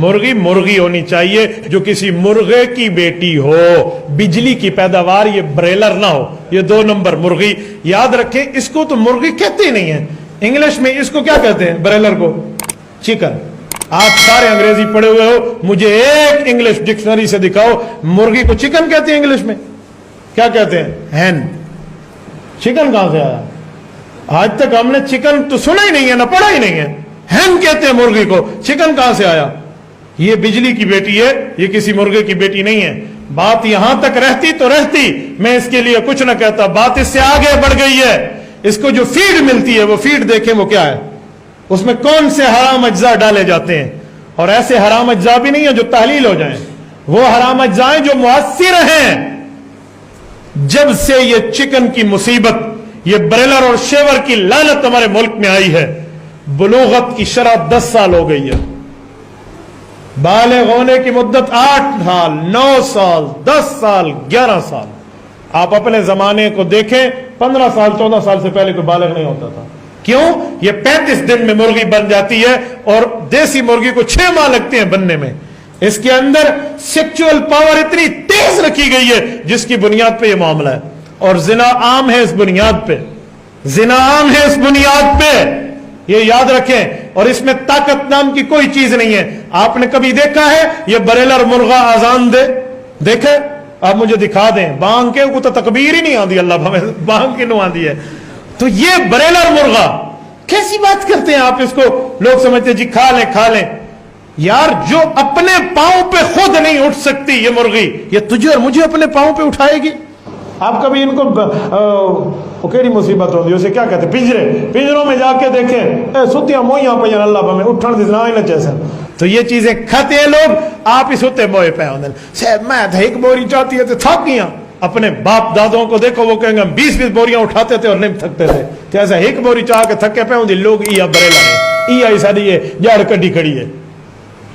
मुर्गी मुर्गी होनी चाहिए जो किसी मुर्गे की बेटी हो, बिजली की पैदावार, ये ब्रेलर ना हो, ये 2 नंबर मुर्गी। याद रखें, इसको तो मुर्गी कहते ही नहीं है। इंग्लिश में इसको क्या कहते हैं? ब्रेलर को चिकन। आप सारे अंग्रेजी पढ़े हुए हो, मुझे एक इंग्लिश डिक्शनरी से दिखाओ मुर्गी को चिकन कहते हैं इंग्लिश में? क्या कहते हैं? हैन। चिकन कहां से आया? आज तक हमने चिकन तो सुना ही नहीं है, ना पढ़ा ही नहीं है। हैन कहते हैं मुर्गी को, चिकन कहां से आया? ये बिजली की बेटी है, ये किसी मुर्गे की बेटी नहीं है। बात यहां तक रहती तो रहती, मैं इसके लिए कुछ ना कहता। बात इससे आगे बढ़ गई है। इसको जो फीड मिलती है, वो फीड देखें वो क्या है, उसमें कौन से हराम अज्जा डाले जाते हैं। और ऐसे हराम अज्जा भी नहीं है जो तहलील हो जाएं, वो हराम अज्जा जो मुअस्सिर हैं। जब से ये चिकन की मुसीबत, ये ब्रेलर और शेवर की लानत हमारे मुल्क में आई है, बुलूगत की शरह 10 साल हो गई है। बालिग होने की मुद्दत 8 साल, 9 साल, 10 साल, 11 साल। आप अपने जमाने को देखें, 15 साल 14 साल से पहले कोई बालिग नहीं होता था। क्यों? ये 35 दिन में मुर्गी बन जाती है, और देसी मुर्गी को 6 माह लगते हैं बनने में। इसके अंदर सेक्सुअल पावर इतनी तेज रखी गई है जिसकी बुनियाद पे ये मामला है। और जिना आम है इस बुनियाद पे, जिना आम है इस बुनियाद पे, ये याद रखें। और इसमें ताकत नाम की कोई चीज नहीं है। आपने कभी देखा है ये ब्रेलर मुर्गा आजान दे? देखे? आप मुझे दिखा दें। बांग के को तो तकबीर ही नहीं आती, अल्लाह बांग की नु आती है। तो ये ब्रेलर मुर्गा, कैसी बात करते हैं आप इसको? लोग समझते हैं जी खा लें खा लें। यार, जो अपने पांव पे खुद नहीं उठ सकती ये मुर्गी, ये तुझे और मुझे अपने पांव पे उठाएगी? आप कभी इनको केड़ी मुसीबत होती है, उसे क्या कहते हैं? पिंजरों में जाके देखें, सुतियां मोइयां पे अल्लाह में उठन दी ना ही जैसे। तो ये चीजें खाते हैं लोग, आप ही सोते मोए पे होंगे। शायद मैं एक बोरी चाहती है तो थक गया। अपने बाप दादों को देखो, वो कहेंगे 20-20 बोरियां उठाते थे और नहीं थकते थे। तो ऐसा एक बोरी चाह के थके पे होंगे लोग। इया बरेला है, इया सारी ये जड़ कड्डी खड़ी है।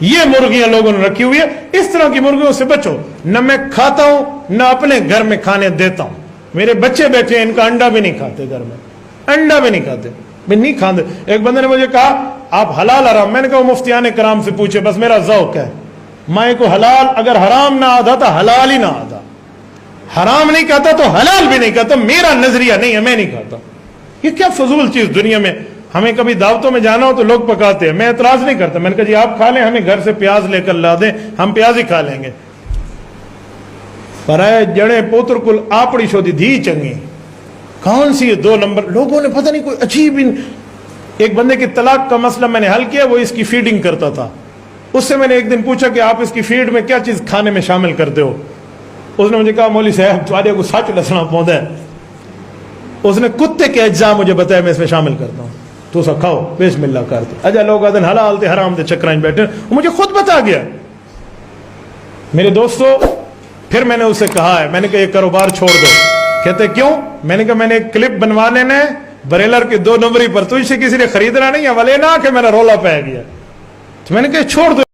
ये मुर्गियां लोगों ने रखी हुई है। इस तरह की मुर्गियों से बचो। न मैं खाता हूं, न अपने घर में खाने देता हूं। मेरे बच्चे बैठे हैं, इनका अंडा भी नहीं खाते घर में, अंडा भी नहीं खाते, मैं नहीं खाते। एक बंदे ने मुझे कहा आप हलाल हराम, मैंने कहा मुफ्तियाने कराम से पूछे, बस मेरा ज़ौक है। मैं को हलाल, अगर हराम ना आता तो हलाल ही ना आता, हराम नहीं कहता तो हलाल भी नहीं कहता। मेरा नजरिया नहीं है, मैं नहीं खाता। ये क्या फजूल चीज दुनिया में। हमें कभी दावतों में जाना हो तो लोग पकाते हैं, मैं एतराज नहीं करता। मैंने कहा जी आप खा लें, हमें घर से प्याज लेकर ला दें, हम प्याज ही खा लेंगे। पर जड़े पोत्र कुल आपड़ी शोधी धी चंगी, कौन सी 2 नंबर। लोगों ने पता नहीं कोई अजीब। एक बंदे की तलाक का मसला मैंने हल किया, वो इसकी फीडिंग करता था। उससे मैंने एक दिन पूछा कि आप इसकी फीड में क्या चीज खाने में शामिल करते हो? उसने मुझे कहा मौली साहब तुम्हारे को सच दसना पौधा है। उसने कुत्ते के अज्जा मुझे बताया, मैं इसमें शामिल करता हूं, तो सब खाओ बिस्मिल्लाह कर दो। अच्छा लोग आदन हलाल थे हराम थे चक्राइन बैठे, वो मुझे खुद बता गया। मेरे दोस्तों, फिर मैंने उससे कहा है, मैंने कहा ये कारोबार छोड़ दो। कहते क्यों? मैंने कहा मैंने एक क्लिप बनवा लेना है ब्रेलर के 2 नंबरी पर, तो इसे किसी ने खरीदना नहीं है, वाले ना कि मेरा रोला पै गया। तो मैंने कहा छोड़ दो।